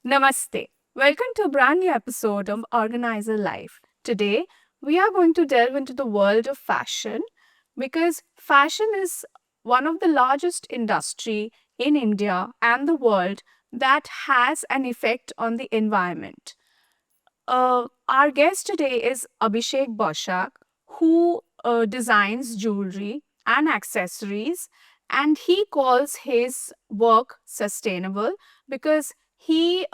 Namaste. Welcome to a brand new episode of Organizer Life. Today, we are going to delve into the world of fashion because fashion is one of the largest industry in India and the world that has an effect on the environment. Our guest today is Abhishek Basak, who designs jewelry and accessories, and he calls his work sustainable because he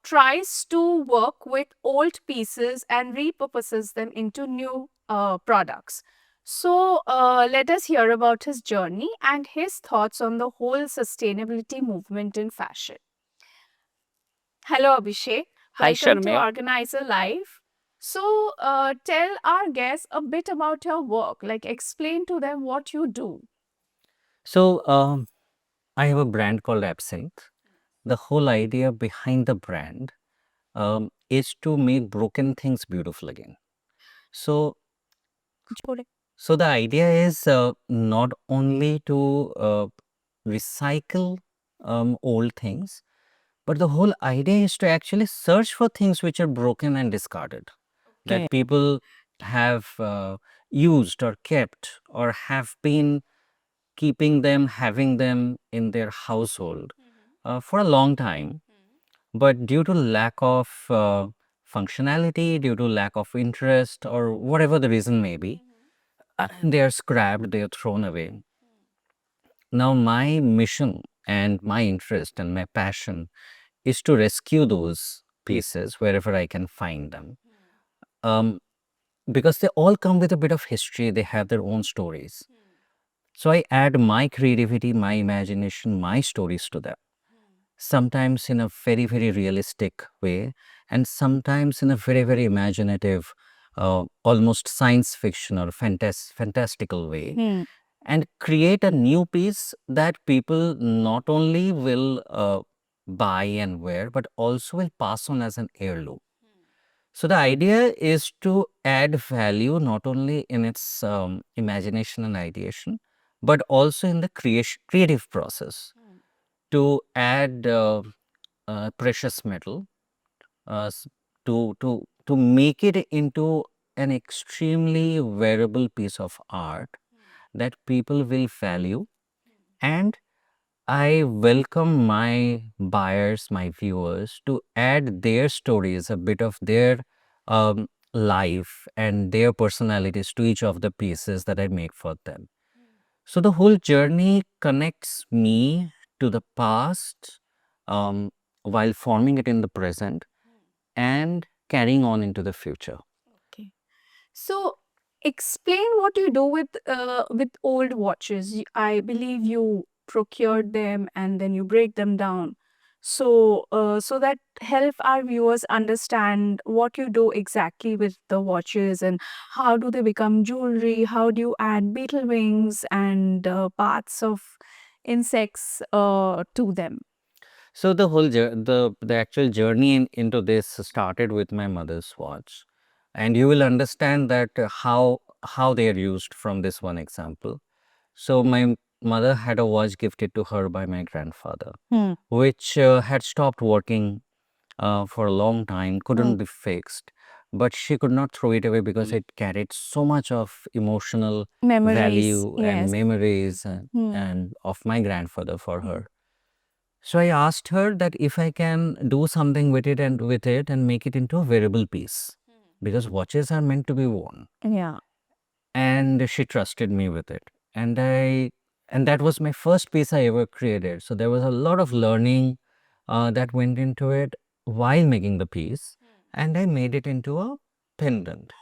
tries to work with old pieces and repurposes them into new products. So, let us hear about his journey and his thoughts on the whole sustainability movement in fashion. Hello, Abhishek. Hi, Welcome to Sharmila. Organizer Live. So, tell our guests a bit about your work. Like, explain to them what you do. So, I have a brand called Absinthe. The whole idea behind the brand is to make broken things beautiful again. So, so the idea is not only to recycle old things, but the whole idea is to actually search for things which are broken and discarded Okay. that people have used or kept or have been keeping them, having them in their household for a long time. But due to lack of functionality, due to lack of interest, or whatever the reason may be, they are scrapped, they are thrown away. Now, my mission and my interest and my passion is to rescue those pieces wherever I can find them. Um, because they all come with a bit of history, they have their own stories. So I add my creativity, my imagination, my stories to them. Sometimes in a very, very realistic way, and sometimes in a very, very imaginative, almost science fiction or fantastical way, and create a new piece that people not only will buy and wear, but also will pass on as an heirloom. So the idea is to add value not only in its imagination and ideation, but also in the creative process to add precious metal uh, s- to make it into an extremely wearable piece of art that people will value. And I welcome my buyers, my viewers to add their stories, a bit of their um, life and their personalities to each of the pieces that I make for them. So the whole journey connects me to the past um, while forming it in the present and carrying on into the future. Okay. So, explain what you do with old watches. I believe you procured them and then you break them down. So, so that help our viewers understand what you do exactly with the watches and how do they become jewelry? How do you add beetle wings and parts of insects to them? So the whole the actual journey into this started with my mother's watch, and you will understand that how they are used from this one example. So my mother had a watch gifted to her by my grandfather, which had stopped working for a long time, couldn't be fixed, but she could not throw it away because it carried so much of emotional Memories, value and yes. memories and of my grandfather for her. So I asked her that if I can do something with it and make it into a wearable piece because watches are meant to be worn. Yeah. And she trusted me with it. And that was my first piece I ever created. So there was a lot of learning that went into it while making the piece, and I made it into a pendant.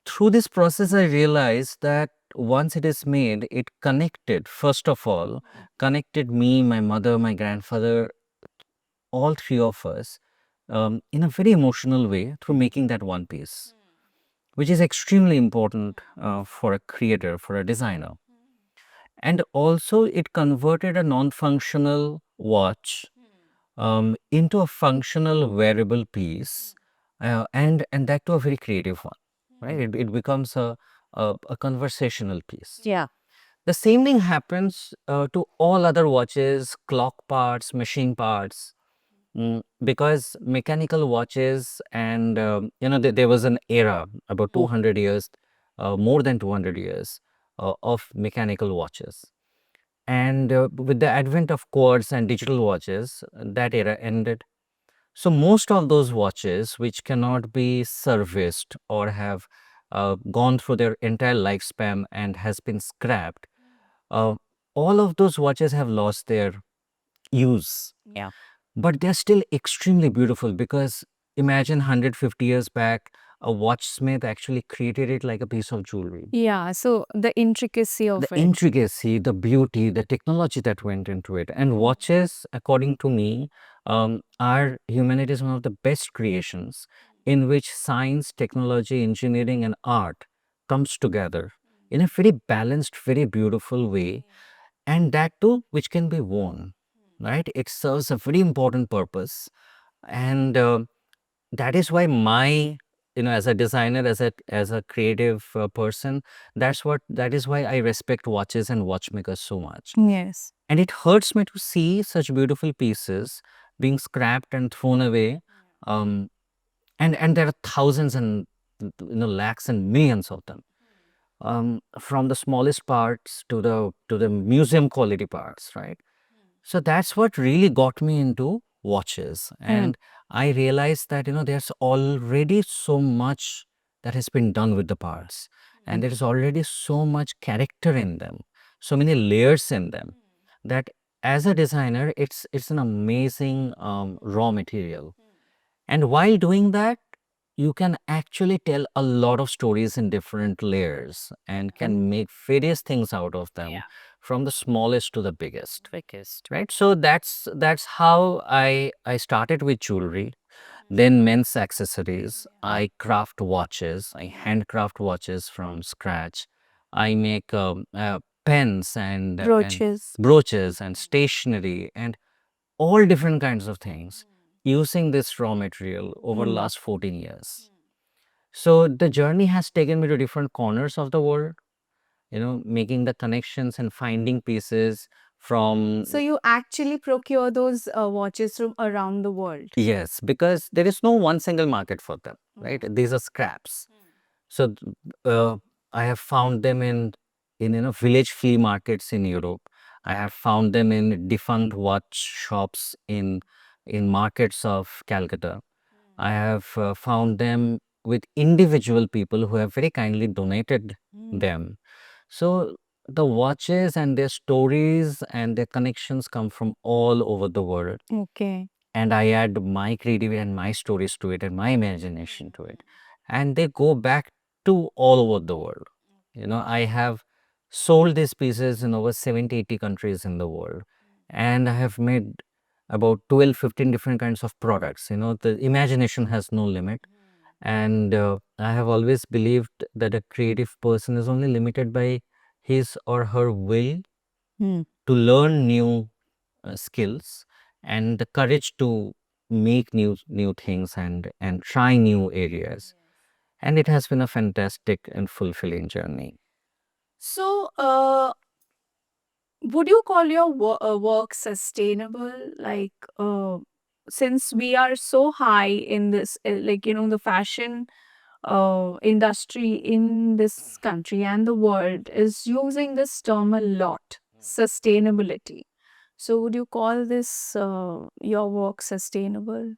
Through this process, I realized that once it is made, it connected, first of all, connected me, my mother, my grandfather, all three of us in a very emotional way through making that one piece, which is extremely important for a creator, for a designer. And also, it converted a non functional watch into a functional wearable piece, and that to a very creative one, right? It becomes a conversational piece. Yeah. The same thing happens to all other watches, clock parts, machine parts. Because mechanical watches and there was an era about 200 years, more than 200 years of mechanical watches. And with the advent of quartz and digital watches, that era ended. So most of those watches which cannot be serviced or have gone through their entire lifespan and has been scrapped, uh, all of those watches have lost their use. Yeah. But they're still extremely beautiful because imagine 150 years back, a watchsmith actually created it like a piece of jewelry. Yeah, so the intricacy The of it. intricacy, the beauty, the technology that went into it. And watches, according to me, are humanity's one of the best creations in which science, technology, engineering, and art comes together in a very balanced, very beautiful way, and that too, which can be worn, right? It serves a very important purpose, and that is why my, as a designer, as a creative person, that is why I respect watches and watchmakers so much. Yes. And it hurts me to see such beautiful pieces being scrapped and thrown away. um, and there are thousands and lakhs and millions of them, from the smallest parts to the museum quality parts, right? So that's what really got me into watches. And I realized that, there's already so much that has been done with the parts. And there is already so much character in them, so many layers in them, that as a designer, it's an amazing raw material. And while doing that, you can actually tell a lot of stories in different layers and can make various things out of them. Yeah. From the smallest to the biggest, Biggest. right? So that's how I started with jewelry, then men's accessories. I craft watches, I handcraft watches from scratch. I make pens and Brooches. brooches and stationery and all different kinds of things using this raw material over the last 14 years. So the journey has taken me to different corners of the world, making the connections and finding pieces from. So you actually procure those watches from around the world. Yes, because there is no one single market for them, right? These are scraps. So I have found them in village flea markets in Europe. I have found them in defunct watch shops in markets of Calcutta. I have found them with individual people who have very kindly donated them. So the watches and their stories and their connections come from all over the world. Okay. And I add my creativity and my stories to it and my imagination to it. And they go back to all over the world. I have sold these pieces in over 70, 80 countries in the world. And I have made about 12, 15 different kinds of products. The imagination has no limit. And I have always believed that a creative person is only limited by his or her will to learn new skills and the courage to make new things and try new areas. And it has been a fantastic and fulfilling journey. So, would you call your work sustainable? Like, since we are so high in this, like, the fashion industry in this country and the world is using this term a lot, sustainability. So, would you call this your work sustainable?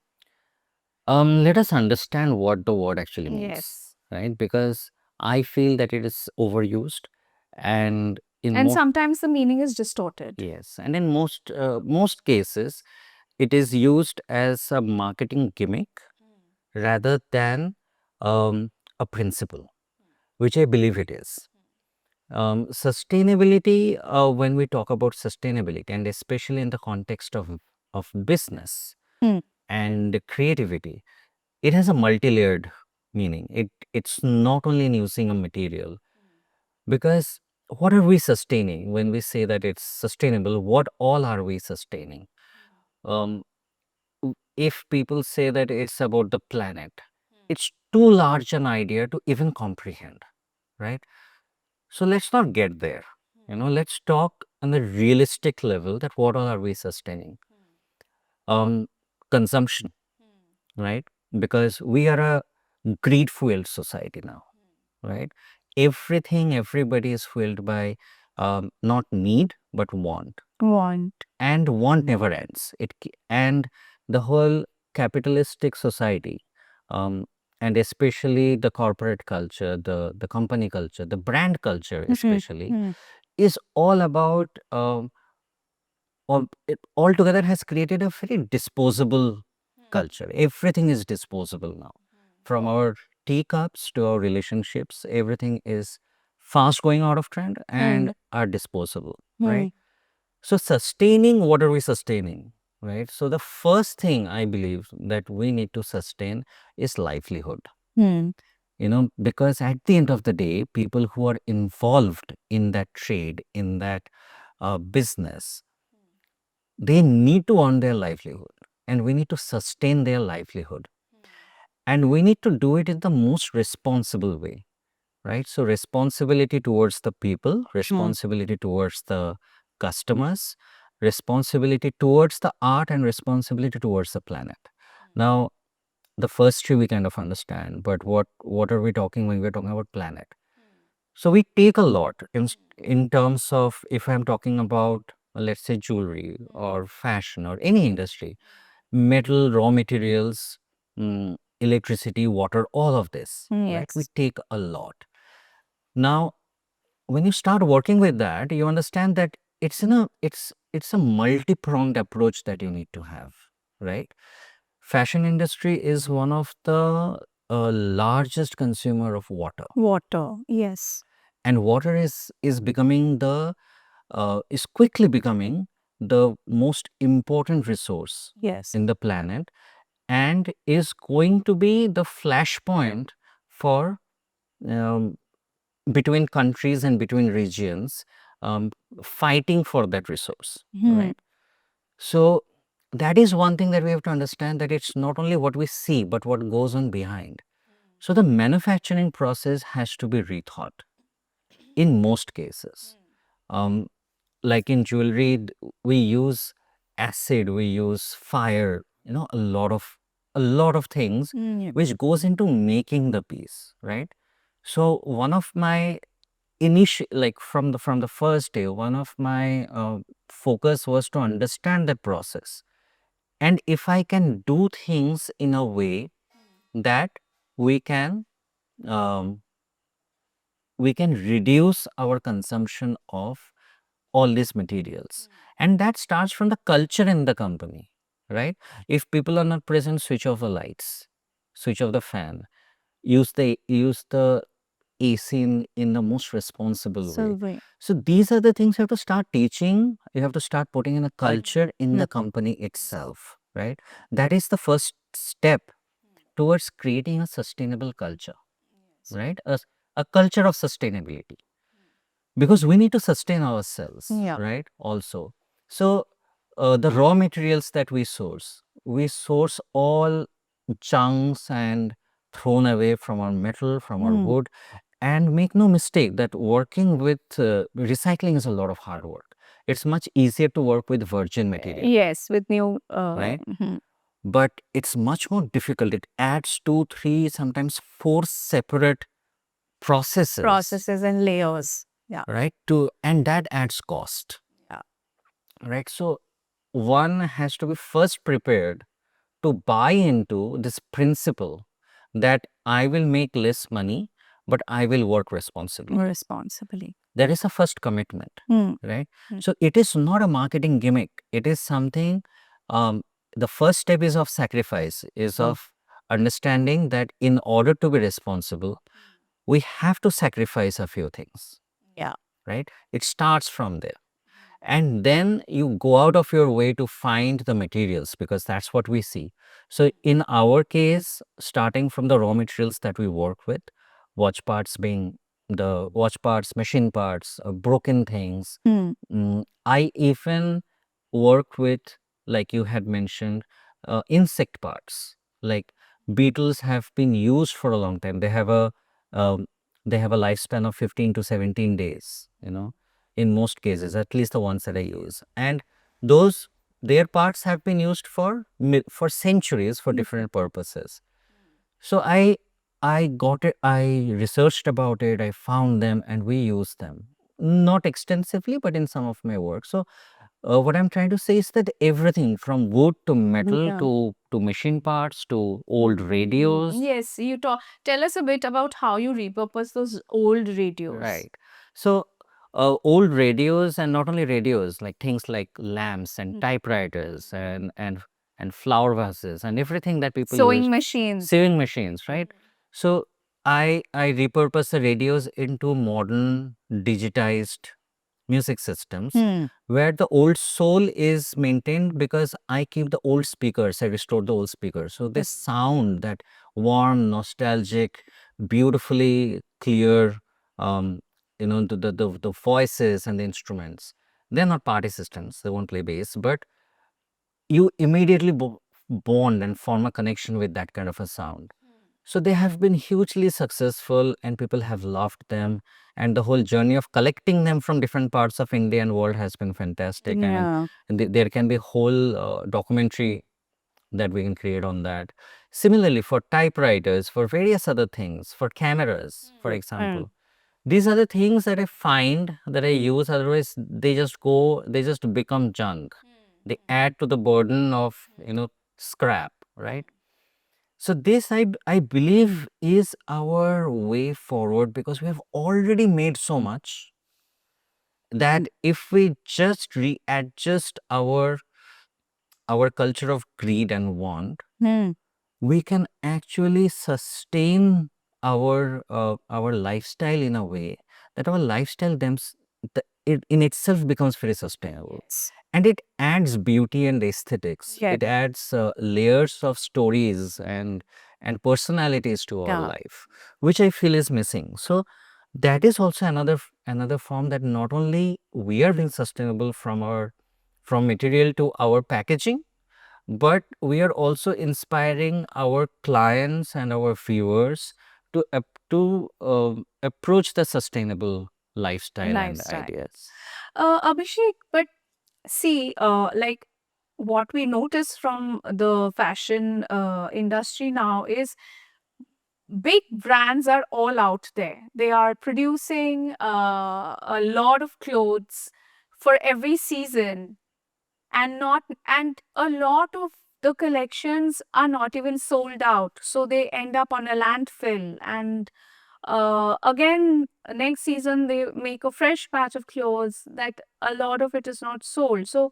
Let us understand what the word actually means, Yes. right? Because I feel that it is overused, and And sometimes the meaning is distorted. yes, and in most cases, it is used as a marketing gimmick rather than a principle, which I believe it is. Sustainability, when we talk about sustainability, and especially in the context of business Hmm. and creativity, it has a multi-layered meaning. It's not only in using a material, because what are we sustaining when we say that it's sustainable? What all are we sustaining? Um, if people say that it's about the planet, it's too large an idea to even comprehend, right? So let's not get there. Let's talk on the realistic level that what all are we sustaining? Um, consumption, right? Because we are a greed fueled society now, right? Everything, everybody is fueled by not need but want, and want never ends. And the whole capitalistic society, um, and especially the corporate culture, the company culture, the brand culture, especially, is all about it altogether has created a very disposable culture. Everything is disposable now. From our teacups to our relationships, everything is fast going out of trend and are disposable, right? So, sustaining, what are we sustaining, right? So, the first thing I believe that we need to sustain is livelihood. Because at the end of the day, people who are involved in that trade, in that business, they need to earn their livelihood, and we need to sustain their livelihood, and we need to do it in the most responsible way, right? So responsibility towards the people, responsibility towards the customers, responsibility towards the art, and responsibility towards the planet. Now, the first three we kind of understand, but what are we talking when we're talking about planet? So we take a lot in terms of, if I'm talking about, let's say, jewelry or fashion or any industry, metal, raw materials, electricity, water, all of this, right? We take a lot. Now, when you start working with that, you understand that it's a multi-pronged approach that you need to have, right? Fashion industry is one of the largest consumer of water, Yes. and water is becoming the is quickly becoming the most important resource Yes. in the planet, and is going to be the flashpoint for um, between countries and between regions, um, fighting for that resource, right? So that is one thing that we have to understand, that it's not only what we see but what goes on behind. So the manufacturing process has to be rethought in most cases. Um, like in jewelry, we use acid, we use fire, a lot of things which goes into making the piece, right? So one of my initial, like from the first day, one of my focus was to understand the process, and if I can do things in a way that we can um, we can reduce our consumption of all these materials, and that starts from the culture in the company, right? If people are not present, switch off the lights, switch off the fan, use the AC in the most responsible way. So these are the things you have to start teaching. You have to start putting in a culture in the company itself, right? That is the first step towards creating a sustainable culture, right? A culture of sustainability, because we need to sustain ourselves, right? Also, so the raw materials that we source all chunks and thrown away from our metal, from our wood. And make no mistake that working with recycling is a lot of hard work. It's much easier to work with virgin material, Yes, with new right? But it's much more difficult. It adds two, three, sometimes four separate processes, and layers. Yeah. right? And that adds cost, Yeah. right? So one has to be first prepared to buy into this principle that I will make less money, but I will work responsibly. Responsibly. That is a first commitment, right? So it is not a marketing gimmick. It is something, um, the first step is of sacrifice, is of understanding that in order to be responsible, we have to sacrifice a few things, Yeah. right? It starts from there. And then you go out of your way to find the materials, because that's what we see. So in our case, starting from the raw materials that we work with, watch parts being the watch parts, machine parts, broken things. I even work with, like you had mentioned, insect parts. Like beetles have been used for a long time. Um, they have a lifespan of 15 to 17 days, in most cases, at least the ones that I use. And those their parts have been used for centuries for different purposes. So I got it, I researched about it, I found them, and we use them. Not extensively, but in some of my work. So what I'm trying to say is that everything from wood to metal Yeah. to machine parts to old radios. Yes, you tell us a bit about how you repurpose those old radios. Right. So old radios, and not only radios, like things like lamps and typewriters and flower vases and everything that people Sewing use. machines. Sewing machines, right? So I repurpose the radios into modern digitized music systems where the old soul is maintained, because I keep the old speakers, I restore the old speakers. So this sound, that warm, nostalgic, beautifully clear, the voices and the instruments, they're not party systems, they won't play bass, but you immediately bond and form a connection with that kind of a sound. So they have been hugely successful and people have loved them. And the whole journey of collecting them from different parts of India and world has been fantastic. I mean, there can be whole documentary that we can create on that. Similarly, for typewriters, for various other things, for cameras, for example, these are the things that I find that I use. Otherwise, they just become junk. They add to the burden of, scrap, right? So this I believe is our way forward, because we have already made so much that if we just readjust our culture of greed and want, we can actually sustain our lifestyle in a way that our lifestyle it in itself becomes very sustainable. And it adds beauty and aesthetics. Yes. It adds layers of stories and personalities to our life, which I feel is missing. So that is also another form that not only we are being sustainable from material to our packaging, but we are also inspiring our clients and our viewers to approach the sustainable lifestyle and ideas. Abhishek, but see, like what we notice from the fashion industry now is big brands are all out there. They are producing a lot of clothes for every season, and a lot of the collections are not even sold out, so they end up on a landfill. And again, next season they make a fresh batch of clothes that a lot of it is not sold. So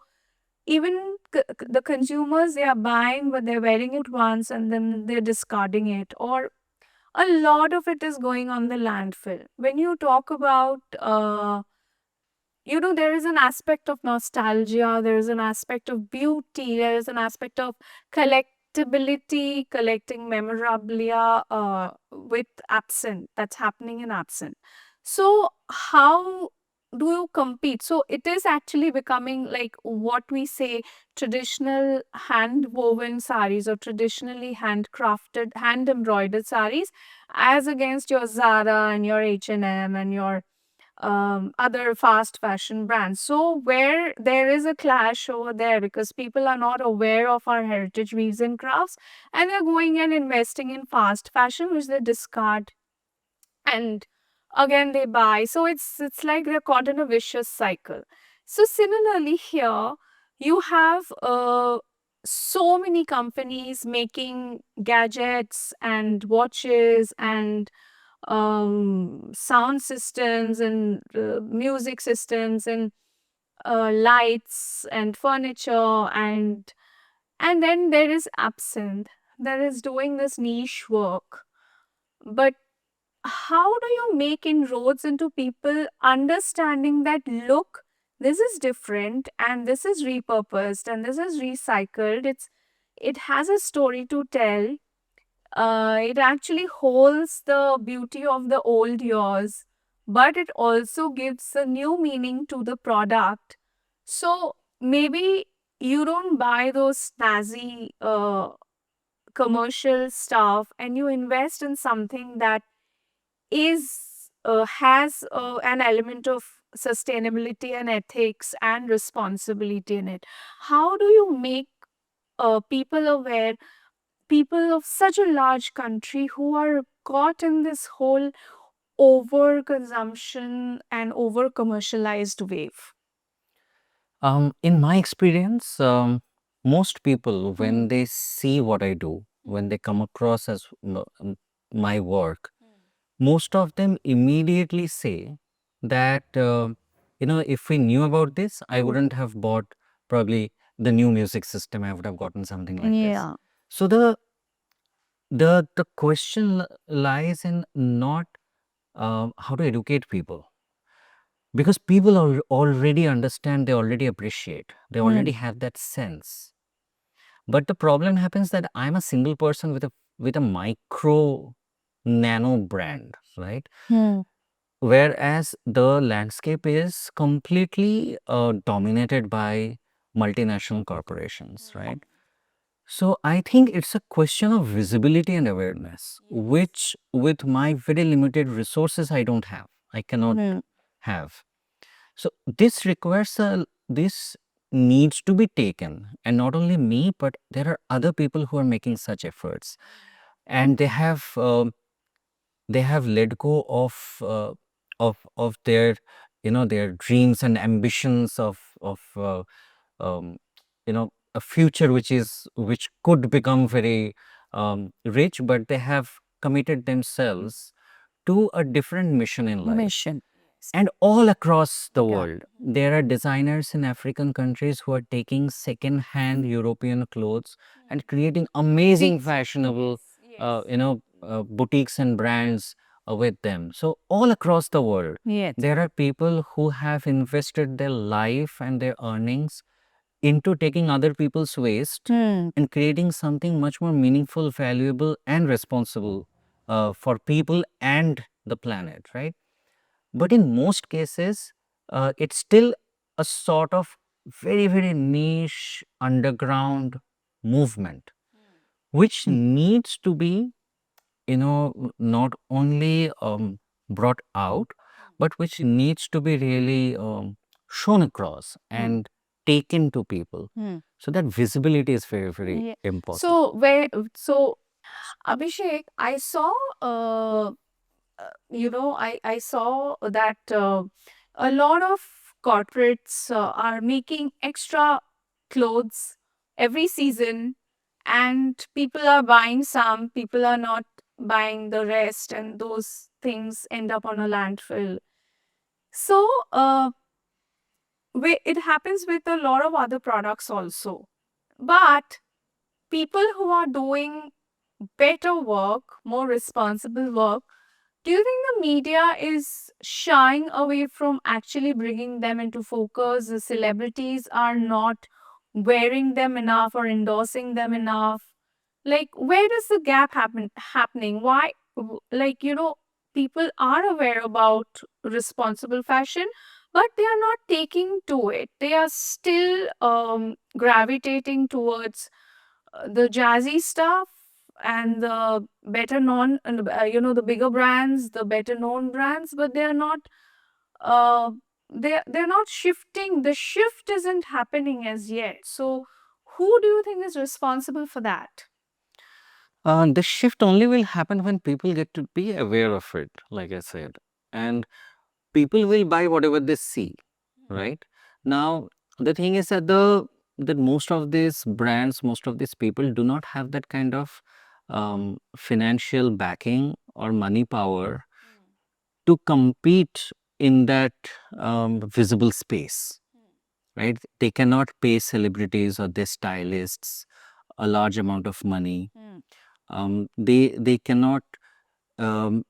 even the consumers, they are buying, but they're wearing it once and then they're discarding it, or a lot of it is going on the landfill. When you talk about there is an aspect of nostalgia, there is an aspect of beauty, there is an aspect of collectability, collecting memorabilia with absent, that's happening in absent. So, how do you compete? So, it is actually becoming like what we say traditional hand woven saris or traditionally handcrafted, hand embroidered saris, as against your Zara and your H&M and your other fast fashion brands. So, where there is a clash over there because people are not aware of our heritage weaves and crafts, and they're going and investing in fast fashion, which they discard, and again they buy. So, it's like they're caught in a vicious cycle. So, similarly, here you have so many companies making gadgets and watches and sound systems and music systems and lights and furniture, and then there is absinthe that is doing this niche work. But how do you make inroads into people understanding that, look, this is different and this is repurposed and this is recycled, it has a story to tell, it actually holds the beauty of the old years, but it also gives a new meaning to the product. So maybe you don't buy those snazzy commercial stuff and you invest in something that is has an element of sustainability and ethics and responsibility in it. How do you make people aware, people of such a large country who are caught in this whole over consumption and over commercialized wave? In my experience, most people, when they see what I do, when they come across as my work, most of them immediately say that, if we knew about this, I wouldn't have bought probably the new music system. I would have gotten something like this. Yeah. So the question lies in not how to educate people, because people already understand, they already appreciate, they already have that sense. But the problem happens that I'm a single person with a micro nano brand, right? Whereas the landscape is completely dominated by multinational corporations, right? So I think it's a question of visibility and awareness, which with my very limited resources I don't have. I cannot have. So this needs to be taken, and not only me, but there are other people who are making such efforts, and they have let go of their their dreams and ambitions of a future which could become very rich, but they have committed themselves to a different mission in life. Mission. And all across the world, there are designers in African countries who are taking second-hand European clothes and creating amazing, fashionable, boutiques and brands with them. So all across the world, Yes. there are people who have invested their life and their earnings into taking other people's waste and creating something much more meaningful, valuable, and responsible for people and the planet, right? But in most cases, it's still a sort of very, very niche underground movement, which needs to be, not only brought out, but which needs to be really shown across and taken to people. So that visibility is very, very Yeah. important. So Abhishek, I saw I saw that a lot of corporates are making extra clothes every season, and people are buying some, people are not buying the rest, and those things end up on a landfill. So, it happens with a lot of other products also. But people who are doing better work, more responsible work, do you think the media is shying away from actually bringing them into focus? The celebrities are not wearing them enough or endorsing them enough. Like, where does the gap happening? Why, people are aware about responsible fashion, but they are not taking to it. They are still gravitating towards the jazzy stuff and the better known, and the bigger brands, the better known brands, but they are not uh, they're not shifting. The shift isn't happening as yet. So who do you think is responsible for that? The shift only will happen when people get to be aware of it, like I said. And people will buy whatever they see, right? Now, the thing is that most of these brands, most of these people do not have that kind of financial backing or money power to compete in that visible space, right? They cannot pay celebrities or their stylists a large amount of money. They cannot um,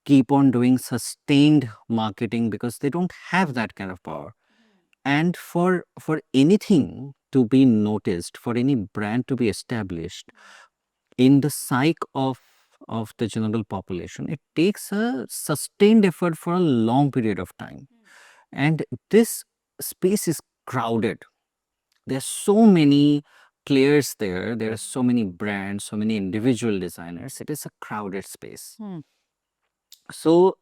keep on doing sustained marketing because they don't have that kind of power. And for anything to be noticed, for any brand to be established in the psyche of the general population, it takes a sustained effort for a long period of time. And this space is crowded. There's so many players there. There are so many brands, so many individual designers. It is a crowded space. So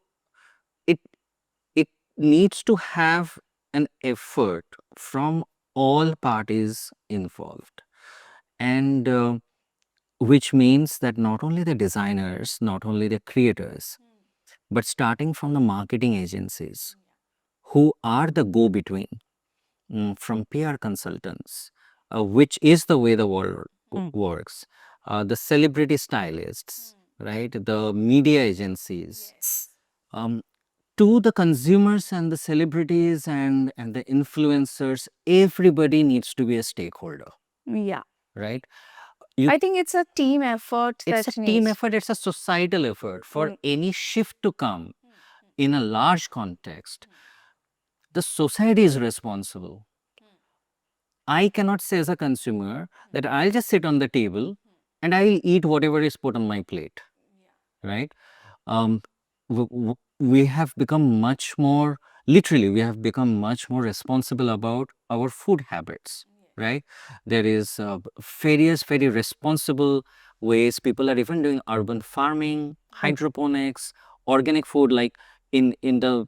it it needs to have an effort from all parties involved. And which means that not only the designers, not only the creators, but starting from the marketing agencies who are the go between, from PR consultants, which is the way the world works, the celebrity stylists, right? The media agencies, um, to the consumers and the celebrities and the influencers, everybody needs to be a stakeholder, Yeah. right? You, I think it's a team effort it's a that team needs. effort, it's a societal effort for any shift to come in a large context. The society is responsible. I cannot say as a consumer that I'll just sit on the table and I'll eat whatever is put on my plate, right? um, we have become much more, literally we have become much more responsible about our food habits, right? There is various very responsible ways people are even doing urban farming, hydroponics, organic food. Like in the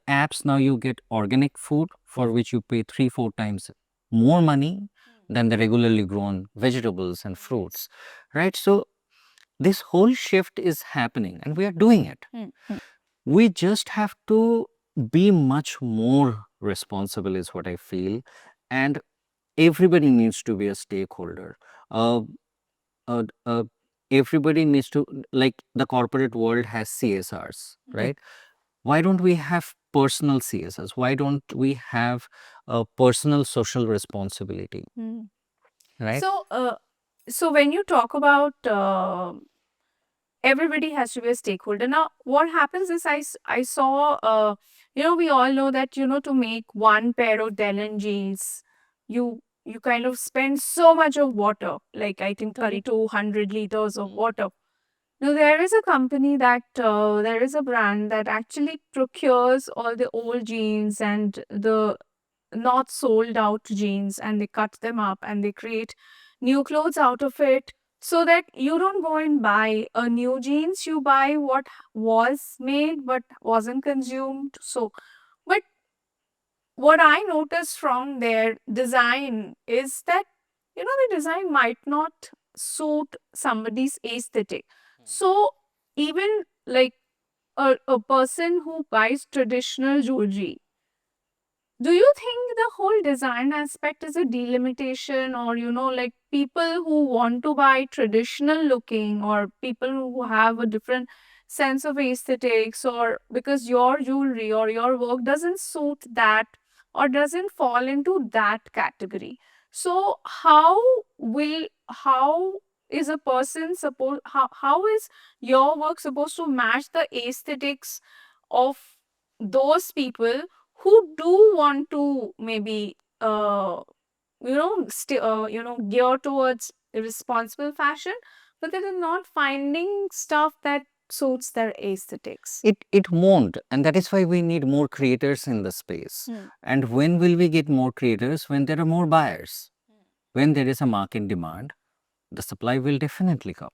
apps now, you get organic food for which you pay 3-4 times more money than the regularly grown vegetables and fruits, right? So this whole shift is happening and we are doing it. We just have to be much more responsible, is what I feel. And everybody needs to be a stakeholder. Uh, uh, uh, Everybody needs to, like the corporate world has CSRs, right? Why don't we have personal CSRs? Why don't we have a personal social responsibility, right? So when you talk about everybody has to be a stakeholder. Now, what happens is I saw, we all know that, to make one pair of denim jeans, you kind of spend so much of water, like I think 3,200 liters of water. Now, there is a company there is a brand that actually procures all the old jeans and the not sold out jeans, and they cut them up and they create new clothes out of it, so that you don't go and buy a new jeans, you buy what was made but wasn't consumed. So, but what I noticed from their design is that, the design might not suit somebody's aesthetic. So, even like a person who buys traditional jewelry, do you think the whole design aspect is a delimitation, or, like people who want to buy traditional looking, or people who have a different sense of aesthetics, or because your jewelry or your work doesn't suit that or doesn't fall into that category? So, how is a person supposed, how is your work supposed to match the aesthetics of those people who do want to maybe gear towards responsible fashion, but they're not finding stuff that suits their aesthetics? It won't, and that is why we need more creators in the space. And when will we get more creators? When there are more buyers. When there is a market demand, the supply will definitely come.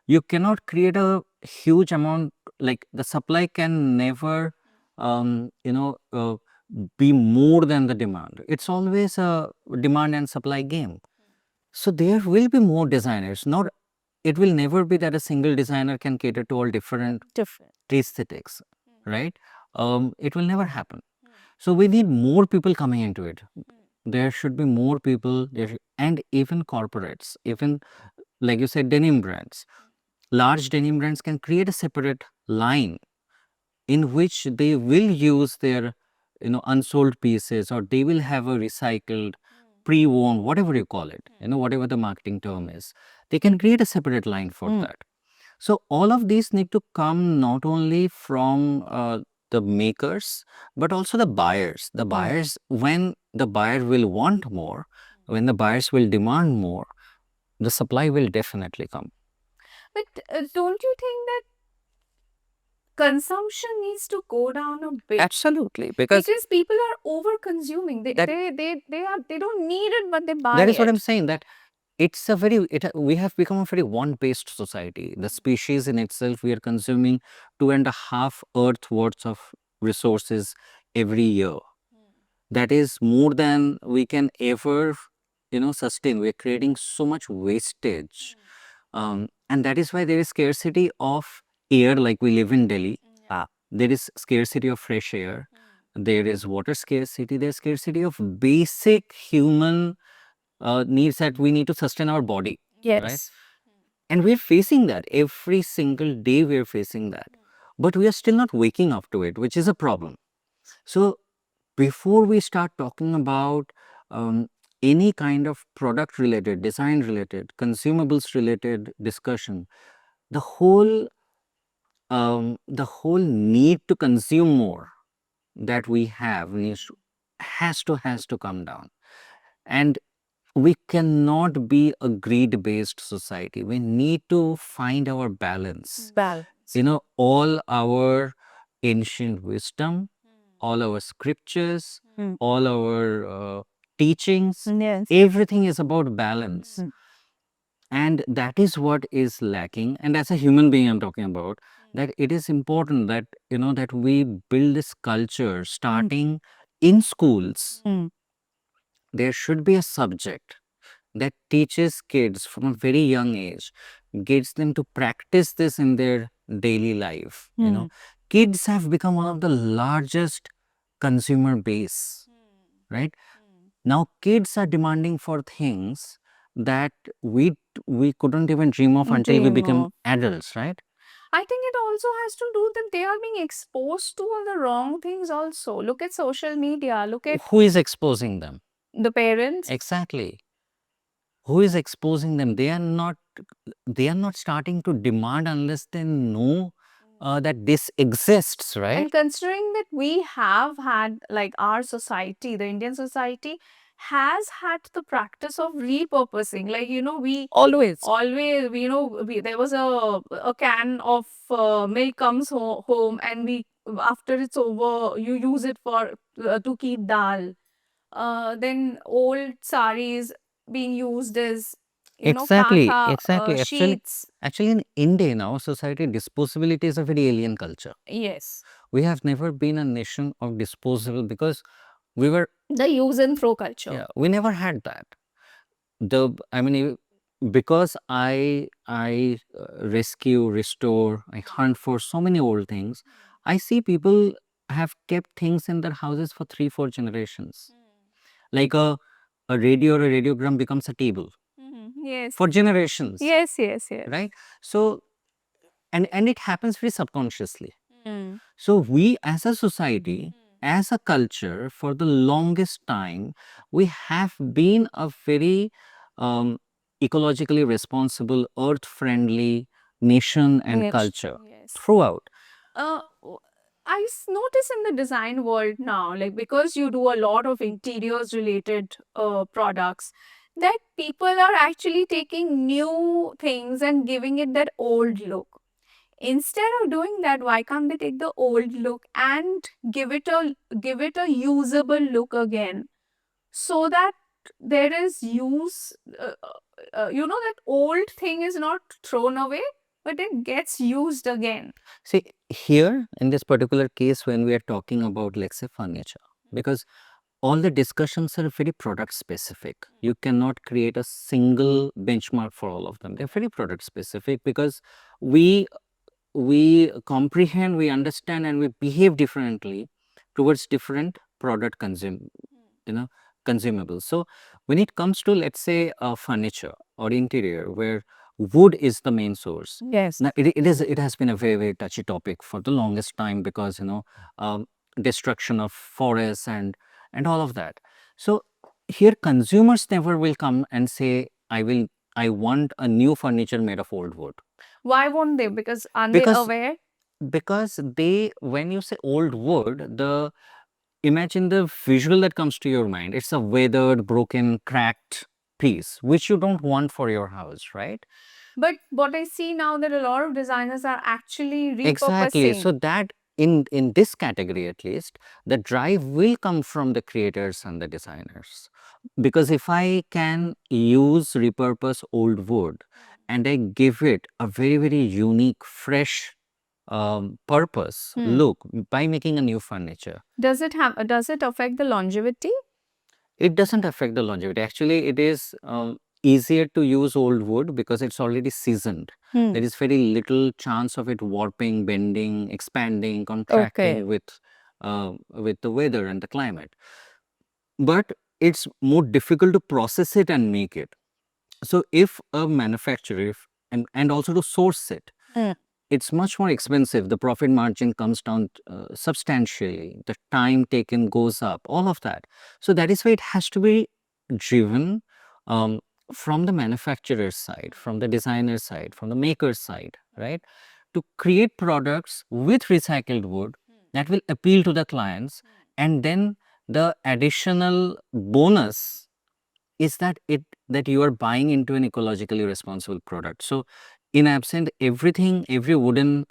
You cannot create a huge amount, like the supply can never be more than the demand. It's always a demand and supply game. So there will be more designers. Not, it will never be that a single designer can cater to all different aesthetics, right? It will never happen. So we need more people coming into it. There should be more people there, and even corporates, even like you said, denim brands. Large denim brands can create a separate line in which they will use their unsold pieces, or they will have a recycled, pre-worn, whatever you call it, whatever the marketing term is. They can create a separate line for that. So all of these need to come not only from the makers, but also the buyers. The buyers, when the buyer will want more, when the buyers will demand more, the supply will definitely come. But don't you think that consumption needs to go down a bit? Absolutely, because People are over consuming. They don't need it, but they buy that is what I'm it. saying, that we have become a very one-based society. The species in itself, we are consuming 2.5 Earth worths of resources every year. That is more than we can ever, sustain. We're creating so much wastage. And that is why there is scarcity of air, like we live in Delhi. There is scarcity of fresh air. There is water scarcity. There's scarcity of basic human needs that we need to sustain our body. Right? Yes. And we're facing that every single day. We're facing that, but we are still not waking up to it, which is a problem. So before we start talking about any kind of product related, design related, consumables related discussion, the whole need to consume more that we have has to come down. And we cannot be a greed based society. We need to find our balance. Balance. All our ancient wisdom, all our scriptures, all our teachings, Yes. everything is about balance. And that is what is lacking. And as a human being, I'm talking about that it is important that, that we build this culture starting in schools. There should be a subject that teaches kids from a very young age, gets them to practice this in their daily life. Kids have become one of the largest consumer base, right? Now kids are demanding for things that we couldn't even dream of until we Dream become of. adults, right? I think it also has to do that they are being exposed to all the wrong things also. Look at social media, look at Who is exposing them? the parents. Exactly. Who is exposing them? They are not starting to demand unless they know that this exists, right? And considering that we have had, like, our society, the Indian society, has had the practice of repurposing. Like, we Always. there was a can of milk comes home, and after it's over, you use it for to keep dal. Then old saris being used as Exactly, katha exactly. sheets. Actually, in India, in our society, disposability is a very alien culture. Yes. We have never been a nation of disposable because we were, The use and throw culture. yeah, we never had that. I mean, because I rescue, restore, I hunt for so many old things. I see people have kept things in their houses for 3-4 generations. Like a radio or a radiogram becomes a table Yes. for generations. Yes, yes, yes. Right? So and it happens very subconsciously. Mm. So we as a society, as a culture, for the longest time, we have been a very um, ecologically responsible, earth friendly nation and Yes. culture Yes. throughout. Notice in the design world now, like, because you do a lot of interiors related products, that people are actually taking new things and giving it that old look. Instead of doing that, why can't they take the old look and give it a usable look again, so that there is use, that old thing is not thrown away, but it gets used again. See, here in this particular case, when we are talking about, let's say, furniture, because all the discussions are very product specific. You cannot create a single benchmark for all of them. They're very product specific because we comprehend, we understand, and we behave differently towards different product you know consumables. So when it comes to, let's say, furniture or interior where wood is the main source, Yes. now it has been a very, very touchy topic for the longest time because um, destruction of forests and all of that. So here consumers never will come and say, I want a new furniture made of old wood. Why won't they? Because aren't they Because aware? when you say old wood, imagine the visual that comes to your mind. It's a weathered, broken, cracked piece which you don't want for your house, right? But what I see now, that a lot of designers are actually Exactly. repurposing. So that in this category, at least, the drive will come from the creators and the designers. Because if I can repurpose old wood and I give it a very, very unique, fresh purpose, look by making a new furniture. Does it affect the longevity? It doesn't affect the longevity. Actually, it is easier to use old wood because it's already seasoned. There is very little chance of it warping, bending, expanding, contracting with the weather and the climate. But it's more difficult to process it and make it. So if a manufacturer, and also to source it, it's much more expensive. The profit margin comes down substantially. The time taken goes up, all of that. So that is why it has to be driven um, from the manufacturer's side, from the designer side, from the maker's side, right? To create products with recycled wood that will appeal to the clients. And then the additional bonus is that you are buying into an ecologically responsible product. So in absent everything, every wooden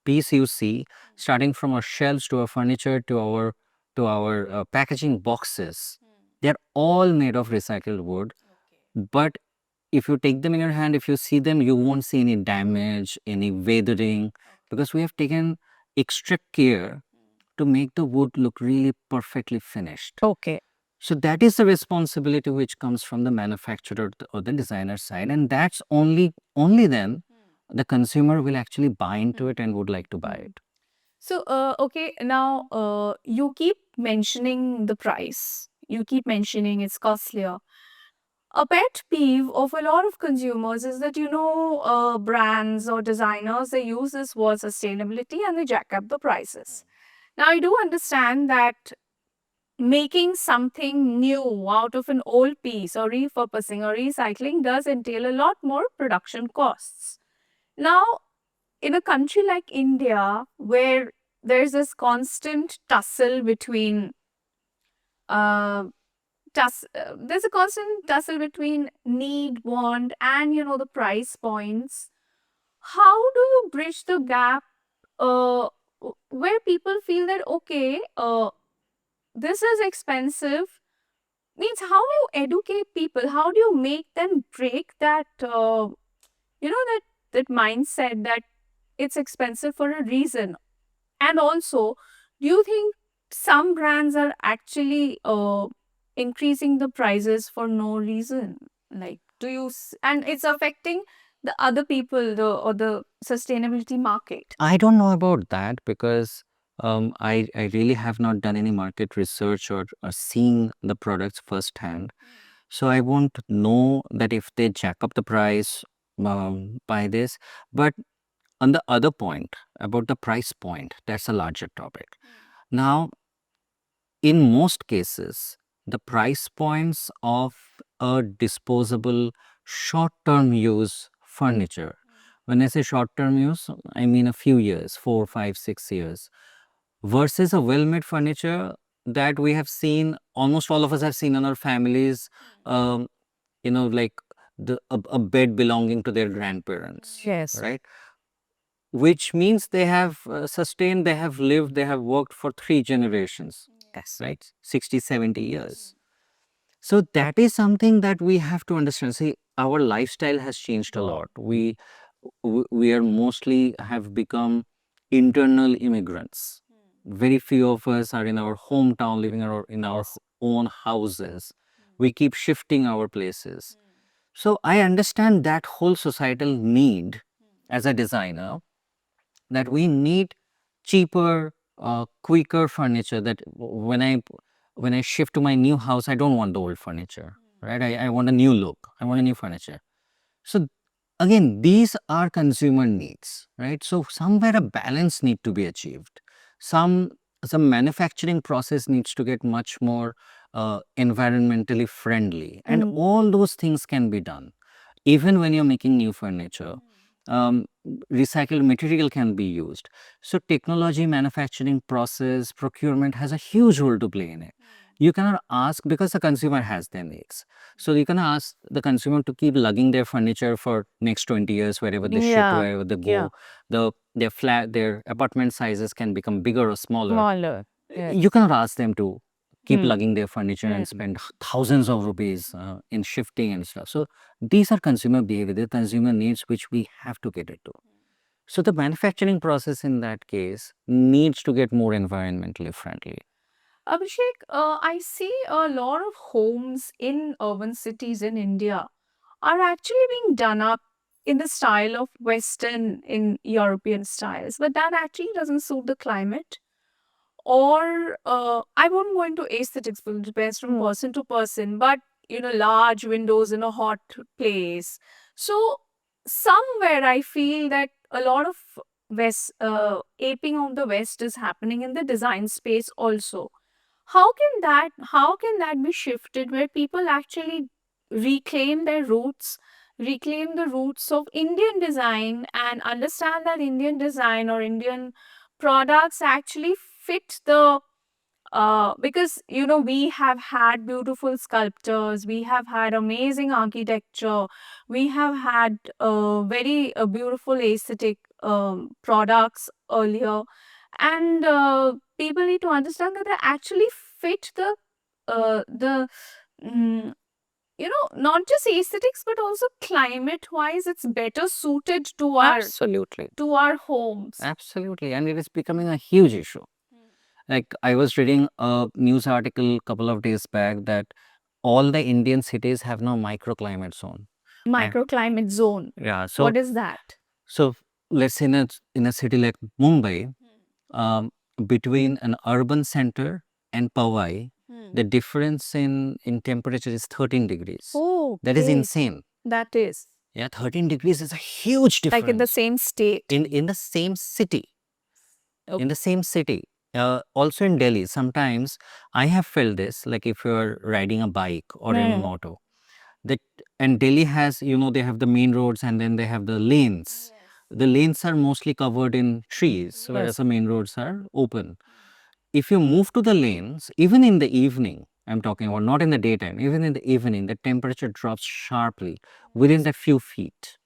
piece you see, starting from our shelves to our furniture to our packaging boxes, they're all made of recycled wood. But if you take them in your hand, if you see them, you won't see any damage, any weathering, because we have taken extra care to make the wood look really perfectly finished. Okay. So that is the responsibility which comes from the manufacturer or the designer side, and that's only then the consumer will actually buy into it and would like to buy it. So, okay, now you keep mentioning the price. You keep mentioning it's costlier. A pet peeve of a lot of consumers is that, brands or designers, they use this word sustainability and they jack up the prices. Now, I do understand that making something new out of an old piece or repurposing or recycling does entail a lot more production costs. Now, in a country like India, where there's this constant tussle between uh, there's a constant tussle between need, want, and the price points. How do you bridge the gap where people feel that okay, this is expensive? Means how do you educate people? How do you make them break that that mindset that it's expensive for a reason? And also, do you think some brands are actually increasing the prices for no reason? Like, and it's affecting the other people, the sustainability market? I don't know about that because I really have not done any market research or seen the products firsthand. So I won't know that if they jack up the price by this. But on the other point about the price point, that's a larger topic. Now, in most cases, the price points of a disposable short term use furniture, when I say short term use, I mean a few years, 4, 5, 6 years, versus a well made furniture that we have seen, almost all of us have seen in our families, um, like a bed belonging to their grandparents, Yes. right? Which means they have sustained, they have lived, they have worked for 3 generations, Yes. right? 60, 70 years. So that is something that we have to understand. See, our lifestyle has changed a lot. We are mostly have become internal immigrants. Very few of us are in our hometown, living in our own houses. We keep shifting our places. So I understand that whole societal need as a designer, that we need cheaper, quicker furniture. That when I shift to my new house, I don't want the old furniture, right? I want a new look. I want a new furniture. So again, these are consumer needs, right? So somewhere a balance need to be achieved. Some some manufacturing process needs to get much more environmentally friendly, and all those things can be done even when you're making new furniture. Recycled material can be used. So technology, manufacturing process, procurement has a huge role to play in it. You cannot ask, because the consumer has their needs. So you cannot ask the consumer to keep lugging their furniture for next 20 years wherever they shift, wherever they go. Their apartment sizes can become bigger or smaller. Smaller. You cannot ask them to keep lugging their furniture and spend thousands of rupees in shifting and stuff. So these are consumer behavior, the consumer needs which we have to cater to. So the manufacturing process in that case needs to get more environmentally friendly. Abhishek, I see a lot of homes in urban cities in India are actually being done up in the style of Western in European styles, but that actually doesn't suit the climate. Or I won't go into aesthetics because it depends from person to person, but large windows in a hot place. So somewhere I feel that a lot of West aping on the West is happening in the design space also. How can that be shifted where people actually reclaim their roots, reclaim the roots of Indian design and understand that Indian design or Indian products actually fit the because we have had beautiful sculptors, we have had amazing architecture, we have had very beautiful aesthetic products earlier, and people need to understand that they actually fit the mm, not just aesthetics but also climate wise it's better suited to our Absolutely. to our homes. Absolutely. And it is becoming a huge issue. Like I was reading a news article a couple of days back that all the Indian cities have now microclimate zone. Microclimate zone, Yeah. So what is that? so let's say in a city like Mumbai, um, between an urban center and Powai, the difference in temperature is 13 degrees. Oh, That is okay. insane. That is Yeah, 13 degrees is a huge difference. like in the same state. In the same city. Okay. In the same city. Also in Delhi, sometimes I have felt this, like if you're riding a bike or in an auto, that and Delhi has, they have the main roads and then they have the lanes. The lanes are mostly covered in trees, whereas the main roads are open. If you move to the lanes, even in the evening, I'm talking about not in the daytime, even in the evening, the temperature drops sharply within a few feet,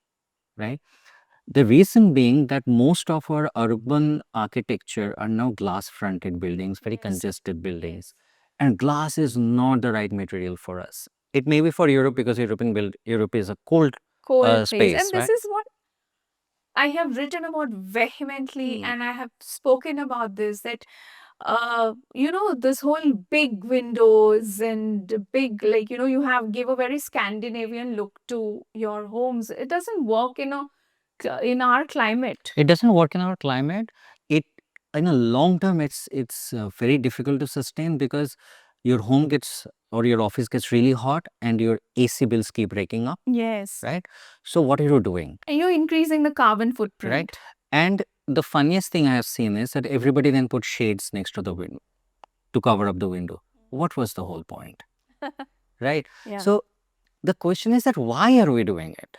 right? The reason being that most of our urban architecture are now glass fronted buildings, very congested buildings. And glass is not the right material for us. It may be for Europe because Europe is a cold Cold place. space, And this right? is what I have written about vehemently, and I have spoken about this that this whole big windows and big, like, you have give a very Scandinavian look to your homes. It doesn't work in our climate. It doesn't work in our climate. It in a long term, it's very difficult to sustain because your home gets or your office gets really hot and your AC bills keep breaking up, Yes. right? So what are you doing, And you're increasing the carbon footprint. right? And the funniest thing I have seen is that everybody then put shades next to the window to cover up the window. What was the whole point, right? Yeah. So the question is that why are we doing it?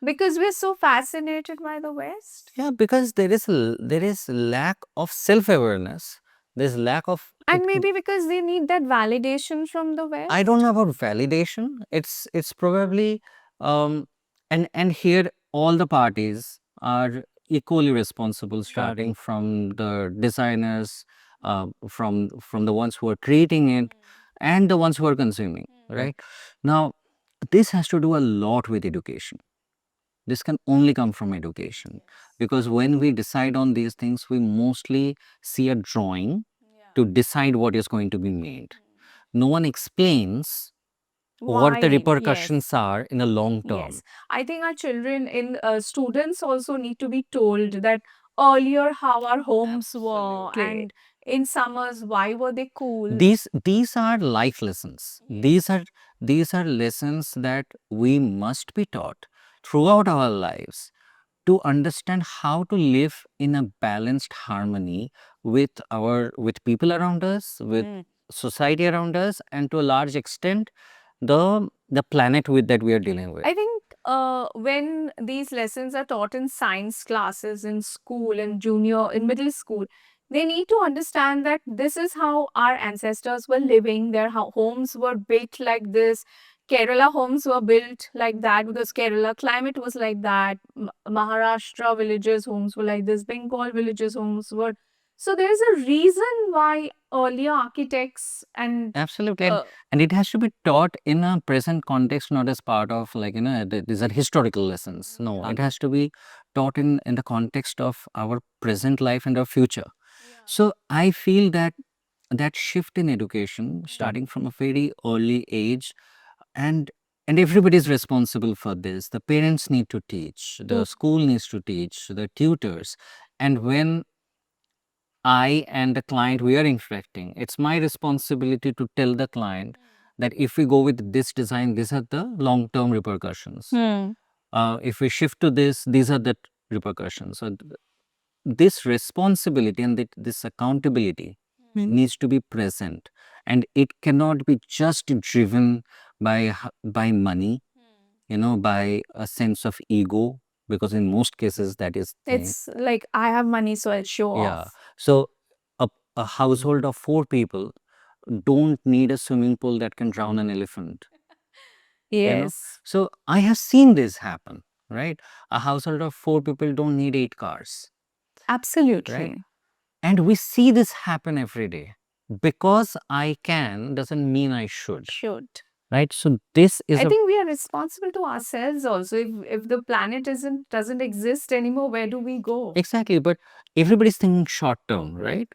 Because we're so fascinated by the West. Yeah, because there is lack of self awareness. There's lack of And maybe because they need that validation from the West. I don't know about validation. It's probably and here all the parties are equally responsible, starting from the designers, from the ones who are creating it, and the ones who are consuming. Right now, this has to do a lot with education. This can only come from education because when we decide on these things, we mostly see a drawing to decide what is going to be made. No one explains what the Why? repercussions Yes. are in a long term. Yes. I think our children in students also need to be told that earlier how our homes were Absolutely. and in summers why were they cool. These are life lessons. These are lessons that we must be taught throughout our lives to understand how to live in a balanced harmony with people around us, with society around us, and to a large extent the planet with that we are dealing with. I think when these lessons are taught in science classes in school and in middle school, they need to understand that this is how our ancestors were living. Their homes were built like this. Kerala homes were built like that because Kerala climate was like that. Maharashtra villages homes were like this. Bengal villages homes were. So there is a reason why earlier architects and Absolutely. And it has to be taught in a present context, not as part of these are historical lessons. No, it has to be taught in the context of our present life and our future. So I feel that that shift in education, starting from a very early age, and everybody is responsible for this. The parents need to teach, the school needs to teach, the tutors, and when I and the client we are interacting, it's my responsibility to tell the client that if we go with this design, these are the long term repercussions. If we shift to this, these are the repercussions. So this responsibility and this accountability needs to be present, and it cannot be just driven by money, by a sense of ego, because in most cases that is thing. It's like, I have money, so I'll show Yeah. off. So a household of 4 people don't need a swimming pool that can drown an elephant. Yes. So I have seen this happen, right? A household of 4 people don't need 8 cars, Absolutely. right? And we see this happen every day. Because I can doesn't mean I should, right? So this is I think we are responsible to ourselves also. If the planet doesn't exist anymore, where do we go? exactly, but everybody's thinking short term, right?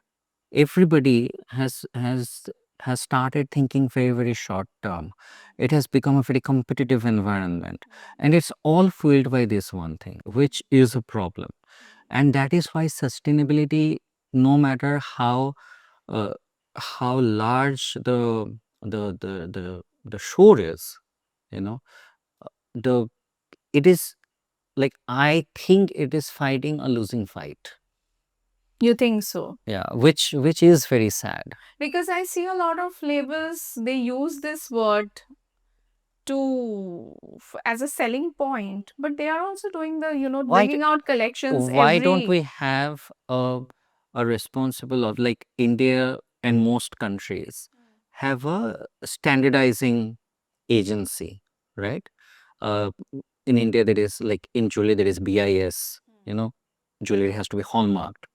Everybody has started thinking very, very short term. It has become a very competitive environment, and it's all fueled by this one thing, which is a problem. And that is why sustainability, no matter uh, how large the shore is, you know the it is like, I think it is fighting a losing fight. You think so? Yeah, which is very sad. Because I see a lot of labels, they use this word as a selling point, but they are also doing the, Why bringing out collections why don't every. we have a responsible of, like, India and most countries have a standardizing agency, right? In India, there is, like, in jewelry there is BIS. Jewelry has to be hallmarked.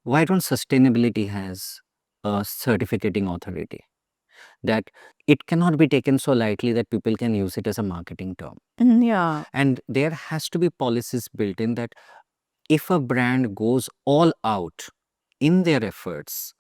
Why don't sustainability has a certificating authority that it cannot be taken so lightly that people can use it as a marketing term? Yeah. And there has to be policies built in that if a brand goes all out in their efforts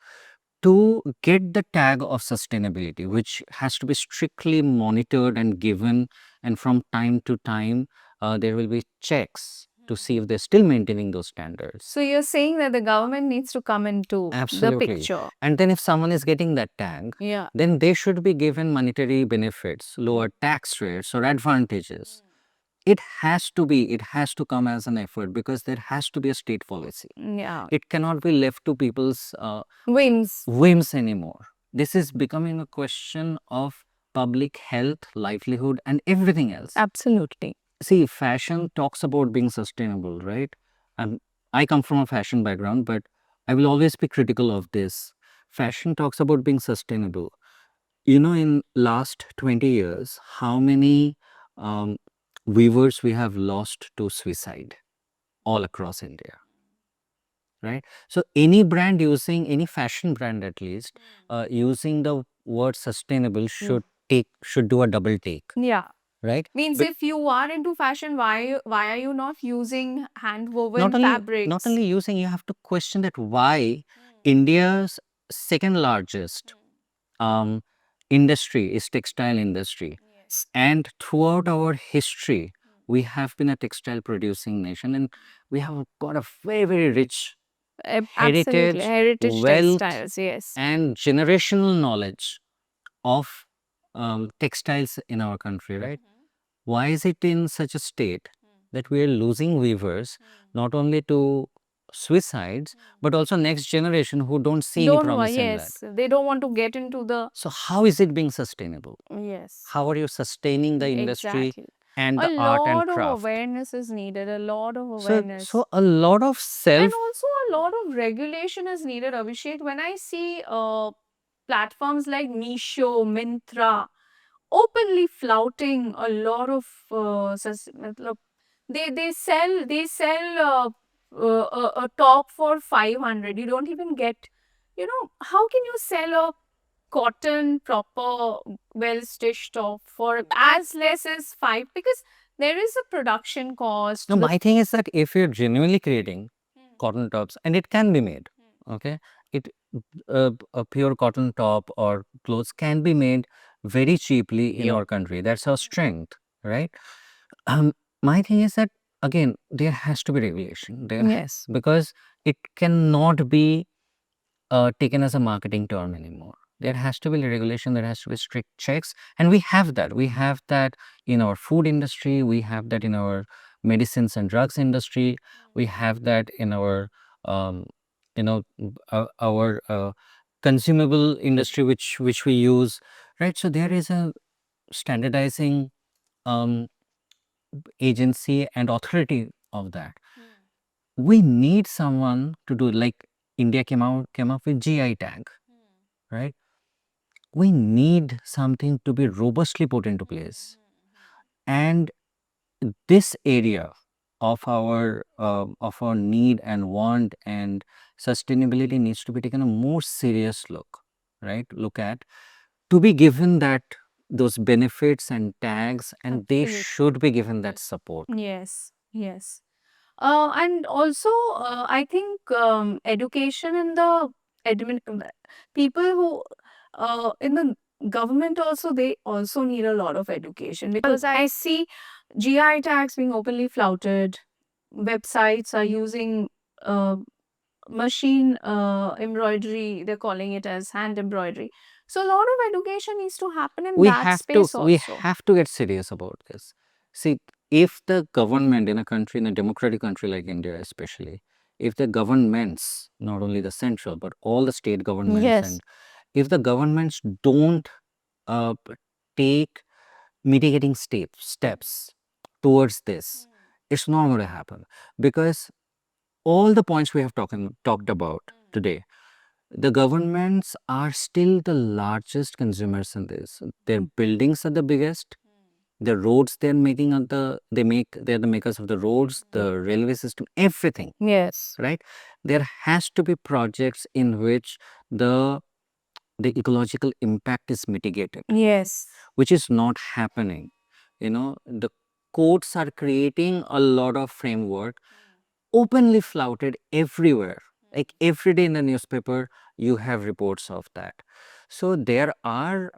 to get the tag of sustainability, which has to be strictly monitored and given, and from time to time, there will be checks to see if they're still maintaining those standards. So you're saying that the government needs to come into the Absolutely. picture. And then if someone is getting that tag, Yeah. then they should be given monetary benefits, lower tax rates or advantages. It has to come as an effort, because there has to be a state policy. Yeah. It cannot be left to people's Whims anymore. This is becoming a question of public health, livelihood, and everything else. Absolutely. See, fashion talks about being sustainable, right? And I come from a fashion background, but I will always be critical of this. Fashion talks about being sustainable. In last 20 years, how many um, weavers we have lost to suicide all across India, right? So any brand using, any fashion brand at least, using the word sustainable should do a double take, Yeah. right? Means But if you are into fashion, why are you not using hand woven not fabrics? only using, you have to question that why India's second largest um, industry is textile industry. And throughout our history, we have been a textile producing nation, and we have got a very, very rich Absolutely. heritage, Heritage wealth, textiles, yes. and generational knowledge of textiles in our country, right? Why is it in such a state that we are losing weavers, not only to suicides, but also next generation who don't see any promise in that? Yes. They don't want to get into the. So how is it being sustainable? Yes. How are you sustaining the industry Exactly. and A the art and lot of craft? awareness is needed. A lot of So, awareness. so a lot of And self. also a lot of regulation is needed, Abhishek. When I see platforms like Meesho, Myntra, openly flouting a lot of matlab, they sell a top for 500. You don't even get, how can you sell a cotton proper well stitched top for as less as 5? Because there is a production cost. No, my thing is that if you're genuinely creating cotton tops, and it can be made, okay, it a pure cotton top or clothes can be made very cheaply in our country. That's our strength, right? Um, my thing is that again, there has to be regulation there. Yes. Because it cannot be taken as a marketing term anymore. There has to be regulation, there has to be strict checks, and we have that. We have that in our food industry, we have that in our medicines and drugs industry, we have that in our, um, our consumable industry, which we use, right? So there is a standardizing um, agency and authority of that. We need someone to do, like India came up with GI tag, right? We need something to be robustly put into place. And this area of our need and want and sustainability needs to be taken a more serious look at, to be given that those benefits and tags, and they Absolutely. should be given that support. Yes, yes. And also, I think education in the admin people who in the government also, they also need a lot of education, because I see GI tags being openly flouted. Websites are using uh, machine embroidery. They're calling it as hand embroidery. So a lot of education needs to happen in that space We also. have to get serious about this. See, if the government in a country, in a democratic country like India especially, if the governments, not only the central but all the state governments, Yes. and if the governments don't take mitigating steps towards this, it's not going to happen. Because all the points we have talked about today, the governments are still the largest consumers in this. Their buildings are the biggest. The roads they're making are they're the makers of the roads, the railway system, everything, Yes. right? There has to be projects in which the the ecological impact is mitigated, Yes. which is not happening. The courts are creating a lot of framework openly flouted everywhere. Like every day in the newspaper, you have reports of that. So there are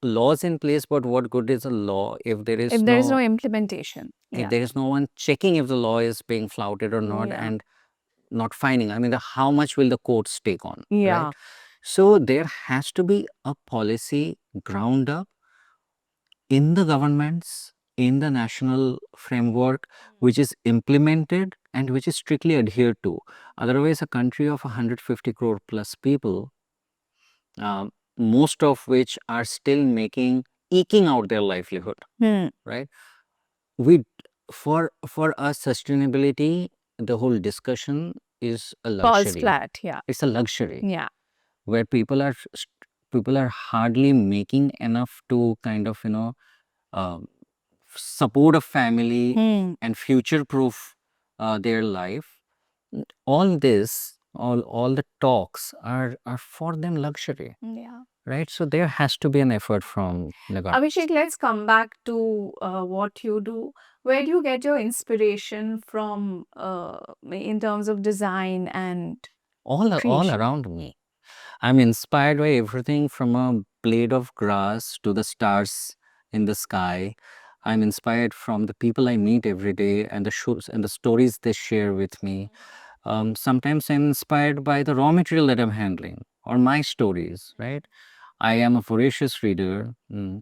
laws in place, but what good is a law if there is If there is no implementation. if Yeah. there is no one checking if the law is being flouted or not, Yeah. and not finding? I mean, how much will the courts take on, Yeah. right? So there has to be a policy ground up in the governments, in the national framework, which is implemented and which is strictly adhered to. Otherwise, a country of 150 crore plus people, most of which are still eking out their livelihood, Hmm. right? We, for us, sustainability, the whole discussion is a Falls luxury. flat. Yeah. It's a luxury Yeah. where people are hardly making enough to kind of um, support a family Hmm. and future proof their life. All the talks are for them luxury, Yeah. right? So there has to be an effort from the government. Abhishek, let's come back to what you do. Where do you get your inspiration from in terms of design and All creation? around me, I'm inspired by everything from a blade of grass to the stars in the sky. I'm inspired from the people I meet every day and the shows and the stories they share with me. Sometimes I'm inspired by the raw material that I'm handling or my stories, right? I am a voracious reader.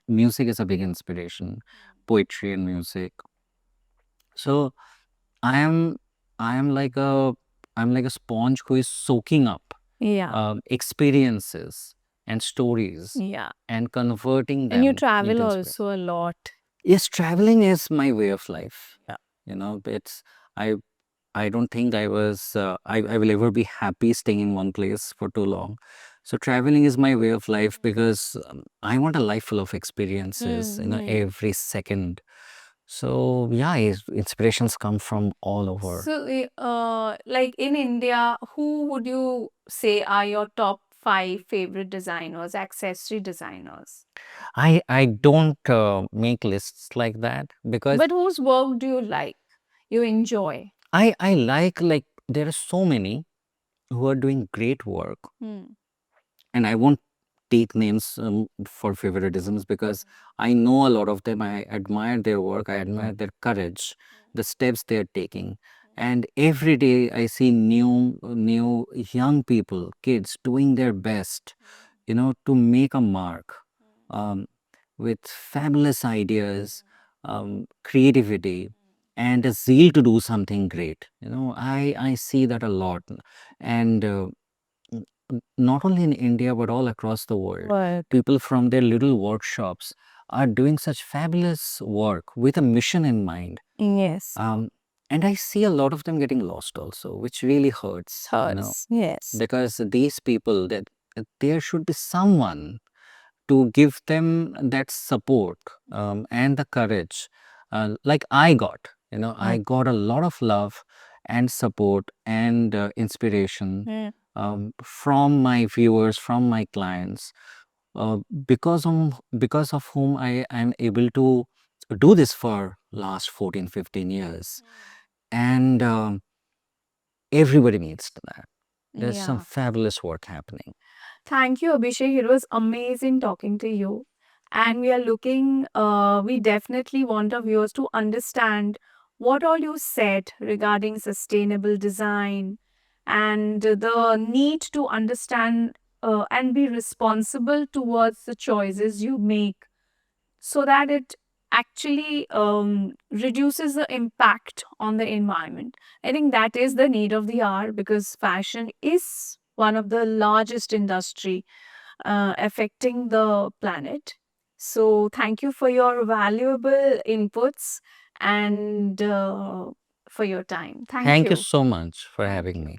Music is a big inspiration, poetry and music. So I am I am like a I'm like a sponge who is soaking up Yeah. experiences and stories Yeah. and converting And you them travel into inspiration. also a lot. Yes, traveling is my way of life. Yeah. It's I I don't think I will ever be happy staying in one place for too long. So traveling is my way of life because I want a life full of experiences, every second. So yeah, inspirations come from all over. So, like in India, who would you say are your top 5 favorite designers, accessory designers. I don't make lists like that because But whose work do you like? You enjoy? I like there are so many who are doing great work, Hmm. and I won't take names for favoritisms because I know a lot of them. I admire their work. I admire their courage, the steps they are taking, and every day I see new young people, kids doing their best, to make a mark, um, with fabulous ideas, creativity, and a zeal to do something great. I see that a lot, and not only in India but all across the world. Work. People from their little workshops are doing such fabulous work with a mission in mind. Yes. And I see a lot of them getting lost also, which really hurts, Hers. Yes. because these people, that there should be someone to give them that support, and the courage, like I got. I got a lot of love and support and inspiration, Hmm. from my viewers, from my clients, uh, because of whom I am able to do this for last 14-15 years. And everybody needs that. There's some Yeah. fabulous work happening. Thank you, Abhishek. It was amazing talking to you. And we definitely want our viewers to understand what all you said regarding sustainable design and the need to understand and be responsible towards the choices you make so that it actually reduces the impact on the environment. I think that is the need of the hour because fashion is one of the largest industry affecting the planet. So thank you for your valuable inputs and for your time. Thank Thank you you. so much for Thank having you. me.